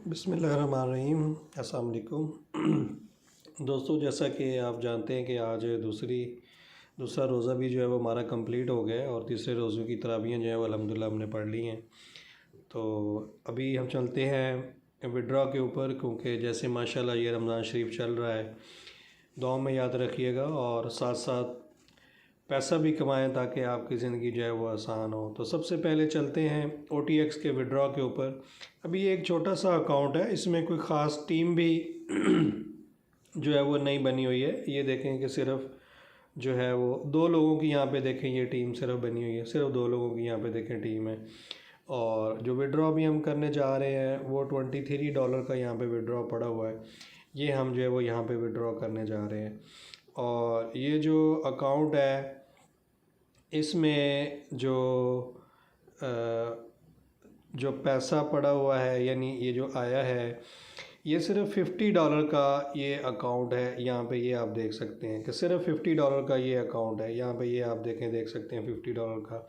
बिस्मिल्लाहिर्रहमानिर्रहीम। अस्सलाम वालेकुम दोस्तों, जैसा कि आप जानते हैं कि आज दूसरा रोज़ा भी जो है वो हमारा कंप्लीट हो गया है और तीसरे रोज़ों की तरावियाँ जो है वो अल्हम्दुलिल्लाह हमने पढ़ ली हैं। तो अभी हम चलते हैं विड्रॉ के ऊपर, क्योंकि जैसे माशाल्लाह ये रमज़ान शरीफ चल रहा है, दुआ में याद रखिएगा और साथ साथ पैसा भी कमाएं ताकि आपकी ज़िंदगी जो है वो आसान हो। तो सबसे पहले चलते हैं OTX के विड्रॉ के ऊपर। अभी ये एक छोटा सा अकाउंट है, इसमें कोई ख़ास टीम भी जो है वो नहीं बनी हुई है। ये देखें कि सिर्फ जो है वो 2 लोगों की यहाँ पे देखें ये टीम सिर्फ बनी हुई है, सिर्फ 2 लोगों की यहाँ पे देखें टीम है। और जो विड्रॉ भी हम करने जा रहे हैं वो $23 का यहाँ पे विड्रॉ पड़ा हुआ है, ये हम जो है वो यहाँ पे विड्रॉ करने जा रहे हैं। और ये जो अकाउंट है इसमें जो पैसा पड़ा हुआ है, यानी ये जो आया है, ये सिर्फ $50 का ये अकाउंट है। यहाँ पे ये आप देख सकते हैं कि सिर्फ $50 का ये अकाउंट है। यहाँ पे ये आप देख सकते हैं $50 का,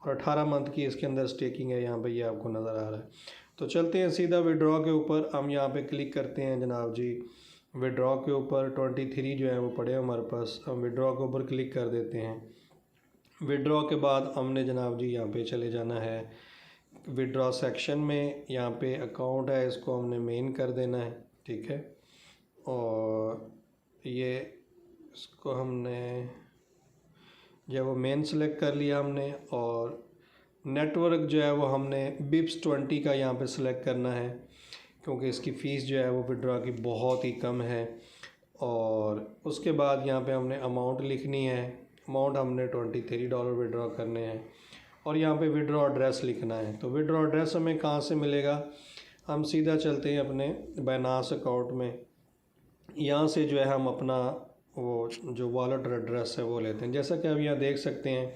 और 18 मंथ की इसके अंदर स्टेकिंग है। यहाँ पे ये आपको नज़र आ रहा है। तो चलते हैं सीधा विड्रॉ के ऊपर। हम यहाँ पे क्लिक करते हैं जनाब जी विड्रॉ के ऊपर। 23 जो है वो पड़े हमारे पास, हम विड्रॉ के ऊपर क्लिक कर देते हैं। विड्रॉ के बाद हमने जनाब जी यहाँ पे चले जाना है विड्रॉ सेक्शन में। यहाँ पे अकाउंट है, इसको हमने मेन कर देना है, ठीक है। और ये इसको हमने जो है वो मेन सेलेक्ट कर लिया हमने, और नेटवर्क जो है वो हमने BIPS 20 का यहाँ पे सिलेक्ट करना है, क्योंकि इसकी फ़ीस जो है वो विड्रॉ की बहुत ही कम है। और उसके बाद यहाँ पे हमने अमाउंट लिखनी है। अमाउंट हमने $23 विड्रॉ करने हैं, और यहाँ पे विड्रॉ एड्रेस लिखना है। तो विड्रॉ एड्रेस हमें कहाँ से मिलेगा? हम सीधा चलते हैं अपने बाइनांस अकाउंट में। यहाँ से जो है हम अपना वो जो वॉलेट एड्रेस है वो लेते हैं। जैसा कि आप यहाँ देख सकते हैं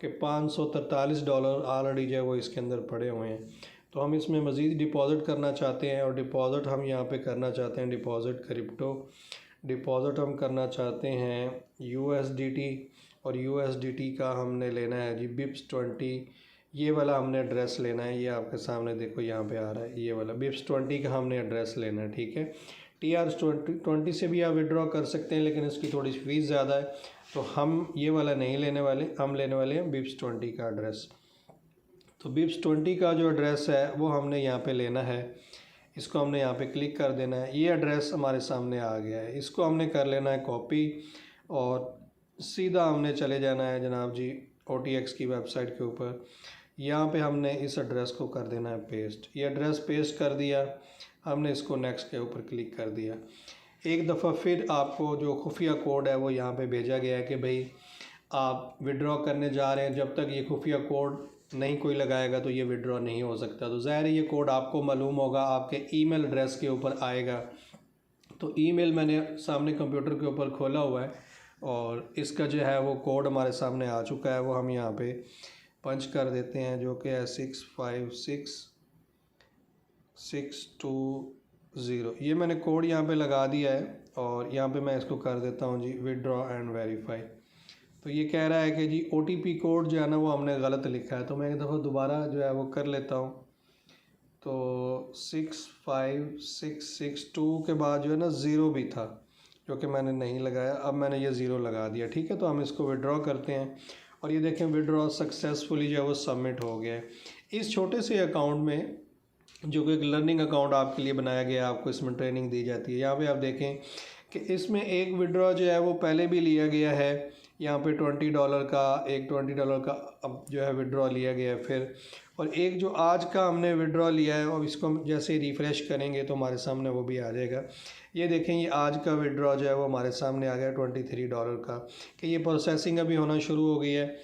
कि $543 ऑलरेडी जो है वो इसके अंदर पड़े हुए हैं। तो हम इसमें मज़ीद डिपॉज़िट करना चाहते हैं, और डिपॉज़िट हम यहाँ पे करना चाहते हैं डिपॉज़िट क्रिप्टो। डिपॉज़िट हम करना चाहते हैं USDT, और USDT का हमने लेना है जी BIPS 20। ये वाला हमने एड्रेस लेना है, ये आपके सामने देखो यहाँ पे आ रहा है, ये वाला BIPS 20 का हमने एड्रेस लेना है, ठीक है। TRS-20 से भी आप विड्रॉ कर सकते हैं, लेकिन इसकी थोड़ी फ़ीस ज़्यादा है, तो हम ये वाला नहीं लेने वाले, हम लेने वाले हैं BIPS 20 का एड्रेस। तो BIPS 20 का जो एड्रेस है वो हमने यहाँ पे लेना है। इसको हमने यहाँ पे क्लिक कर देना है। ये एड्रेस हमारे सामने आ गया है, इसको हमने कर लेना है कॉपी, और सीधा हमने चले जाना है जनाब जी OTX की वेबसाइट के ऊपर। यहाँ पे हमने इस एड्रेस को कर देना है पेस्ट। ये एड्रेस पेस्ट कर दिया हमने, इसको नेक्स्ट के ऊपर क्लिक कर दिया। एक दफ़ा फिर आपको जो खुफिया कोड है वो यहाँ पे भेजा गया है कि भाई आप विड्रॉ करने जा रहे हैं, जब तक ये खुफिया कोड नहीं कोई लगाएगा तो ये विड्रॉ नहीं हो सकता। तो ज़ाहिर है ये कोड आपको मालूम होगा, आपके ईमेल एड्रेस के ऊपर आएगा। तो ईमेल मैंने सामने कंप्यूटर के ऊपर खोला हुआ है, और इसका जो है वो कोड हमारे सामने आ चुका है। वो हम यहाँ पे पंच कर देते हैं, जो कि है 656620। ये मैंने कोड यहाँ पे लगा दिया है, और यहाँ पे मैं इसको कर देता हूँ जी विड्रॉ एंड वेरीफाई। तो ये कह रहा है कि जी OTP कोड जो है ना वो हमने गलत लिखा है। तो मैं एक दफ़ा दोबारा जो है वो कर लेता हूँ। तो 65662 के बाद जो है ना 0 भी था, जो कि मैंने नहीं लगाया। अब मैंने ये 0 लगा दिया, ठीक है। तो हम इसको विड्रॉ करते हैं, और ये देखें विड्रॉ सक्सेसफुली जो है वो सबमिट हो गया है। इस छोटे से अकाउंट में, जो कि एक लर्निंग अकाउंट आपके लिए बनाया गया है, आपको इसमें ट्रेनिंग दी जाती है। यहाँ पे आप देखें कि इसमें एक विड्रॉ जो है वो पहले भी लिया गया है। यहाँ पे $20 का, एक $20 का अब जो है विड्रॉ लिया गया है फिर, और एक जो आज का हमने विड्रॉ लिया है, और इसको हम जैसे रिफ़्रेश करेंगे तो हमारे सामने वो भी आ जाएगा। ये देखें ये आज का विड्रॉ जो है वो हमारे सामने आ गया $23 का, कि ये प्रोसेसिंग अभी होना शुरू हो गई है।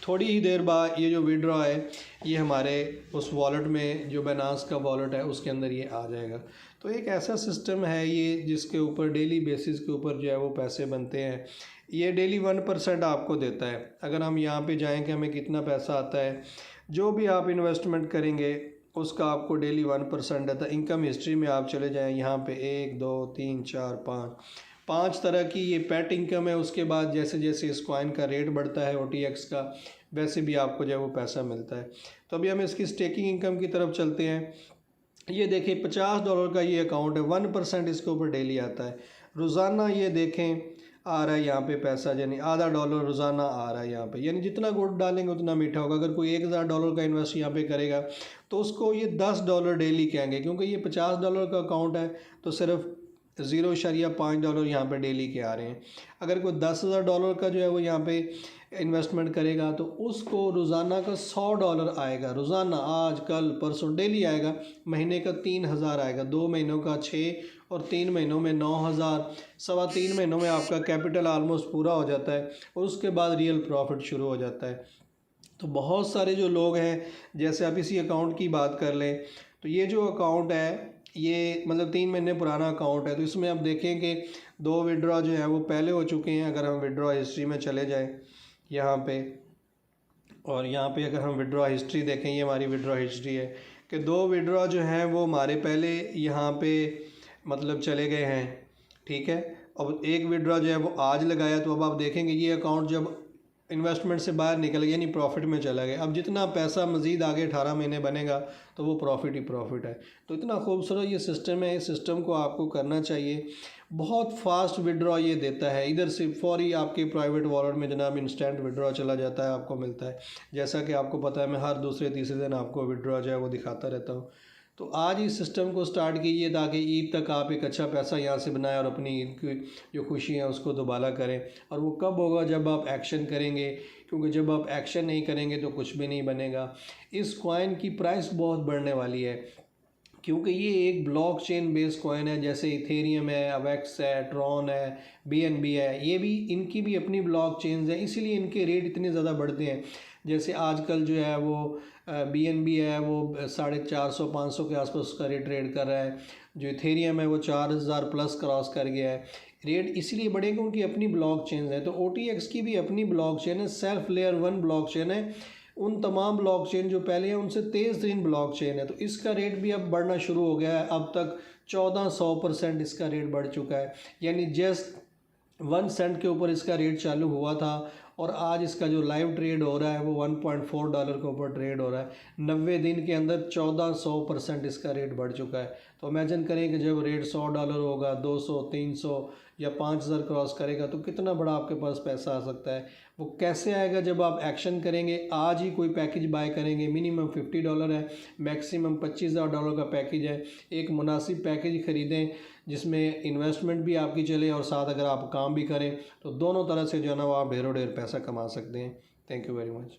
थोड़ी ही देर बाद ये जो विड्रॉ है ये हमारे उस वॉलेट में, जो बाइनांस का वॉलेट है उसके अंदर ये आ जाएगा। तो एक ऐसा सिस्टम है ये जिसके ऊपर डेली बेसिस के ऊपर जो है वो पैसे बनते हैं। ये डेली 1% आपको देता है। अगर हम यहाँ पे जाएं कि हमें कितना पैसा आता है, जो भी आप इन्वेस्टमेंट करेंगे उसका आपको डेली 1% देता है। इनकम हिस्ट्री में आप चले जाएँ, यहाँ पे 1 2 3 4 5 तरह की ये पेट इनकम है। उसके बाद जैसे जैसे इस कॉइन का रेट बढ़ता है OTX का, वैसे भी आपको जो है वो पैसा मिलता है। तो अभी हम इसकी स्टेकिंग इनकम की तरफ चलते हैं। ये देखिए $50 का ये अकाउंट है, 1% इसके ऊपर डेली आता है। रोज़ाना ये देखें आ रहा है यहाँ पे पैसा, यानी $0.5 रोज़ाना आ रहा है यहाँ पे, यानी जितना गुड़ डालेंगे उतना मीठा होगा। अगर कोई $1000 का इन्वेस्ट यहाँ पे करेगा तो उसको ये $10 डेली कहेंगे, क्योंकि ये $50 का अकाउंट है तो सिर्फ $0.5 यहाँ पे डेली के आ रहे हैं। अगर कोई $10,000 का जो है वो यहाँ पे इन्वेस्टमेंट करेगा तो उसको रोज़ाना का $100 आएगा, रोज़ाना, आज कल परसों डेली आएगा। महीने का 3000 आएगा, 2 महीनों का 6 और 3 महीनों में 9000, 3.25 महीनों में आपका कैपिटल ऑलमोस्ट पूरा हो जाता है और उसके बाद रियल प्रॉफिट शुरू हो जाता है। तो बहुत सारे जो लोग हैं, जैसे आप इसी अकाउंट की बात कर लें तो ये जो अकाउंट है ये मतलब 3 महीने पुराना अकाउंट है। तो इसमें आप देखें कि 2 विड्रॉ जो है वो पहले हो चुके हैं। अगर हम विड्रॉ हिस्ट्री में चले जाएं यहाँ पे, और यहाँ पे अगर हम विड्रॉ हिस्ट्री देखें, ये हमारी विड्रॉ हिस्ट्री है कि 2 विड्रॉ जो हैं वो हमारे पहले यहाँ पे मतलब चले गए हैं, ठीक है। अब एक विड्रॉ जो है वो आज लगाया, तो अब आप देखेंगे ये अकाउंट जब इन्वेस्टमेंट से बाहर निकल गया, यानी प्रॉफिट में चला गया। अब जितना पैसा मज़ीद आगे 18 महीने बनेगा तो वो प्रॉफिट ही प्रॉफिट है। तो इतना खूबसूरत ये सिस्टम है, इस सिस्टम को आपको करना चाहिए। बहुत फास्ट विड्रॉ ये देता है, इधर से फौरी आपके प्राइवेट वॉलेट में जनाब इंस्टेंट विड्रॉ चला जाता है, आपको मिलता है। जैसा कि आपको पता है मैं हर दूसरे तीसरे दिन आपको विड्रॉ जो है वो दिखाता रहता हूँ। तो आज इस सिस्टम को स्टार्ट कीजिए ताकि ईद तक आप एक अच्छा पैसा यहाँ से बनाएं और अपनी ईद की जो खुशी है उसको दोबारा करें। और वो कब होगा? जब आप एक्शन करेंगे, क्योंकि जब आप एक्शन नहीं करेंगे तो कुछ भी नहीं बनेगा। इस कॉइन की प्राइस बहुत बढ़ने वाली है, क्योंकि ये एक ब्लॉकचेन बेस्ड कॉइन है। जैसे इथेरियम है, अवेक्स है, ट्रॉन है, BNB है, ये भी इनकी भी अपनी ब्लॉकचेन्स हैं, इसीलिए इनके रेट इतने ज़्यादा बढ़ते हैं। जैसे आजकल जो है वो BNB है वो 450-500 के आसपास उसका रेट ट्रेड कर रहा है। जो इथेरियम है वो 4000 प्लस क्रॉस कर गया है। रेट इसीलिए बढ़ेगा उनकी अपनी ब्लॉकचेन्स है। तो OTX की भी अपनी ब्लॉकचेन है, सेल्फ लेयर 1 ब्लॉकचेन है। उन तमाम ब्लॉकचेन जो पहले हैं उनसे तेज़ तरीन ब्लॉकचेन है। तो इसका रेट भी अब बढ़ना शुरू हो गया है। अब तक 1400% इसका रेट बढ़ चुका है, यानी जस्ट 1 सेंट के ऊपर इसका रेट चालू हुआ था और आज इसका जो लाइव ट्रेड हो रहा है वो $1.4 के ऊपर ट्रेड हो रहा है। 90 दिन के अंदर 1400% इसका रेट बढ़ चुका है। तो इमेजिन करें कि जब रेट $100 होगा, 200, 300 या 5000 क्रॉस करेगा तो कितना बड़ा आपके पास पैसा आ सकता है। वो कैसे आएगा? जब आप एक्शन करेंगे। आज ही कोई पैकेज बाय करेंगे, मिनिमम $50 है, मैक्सिमम $25000 का पैकेज है। एक मुनासिब पैकेज ख़रीदें जिसमें इन्वेस्टमेंट भी आपकी चले और साथ अगर आप काम भी करें तो दोनों तरह से जो है ना वो आप ढेरों ढेर पैसा कमा सकते हैं। Thank you very much.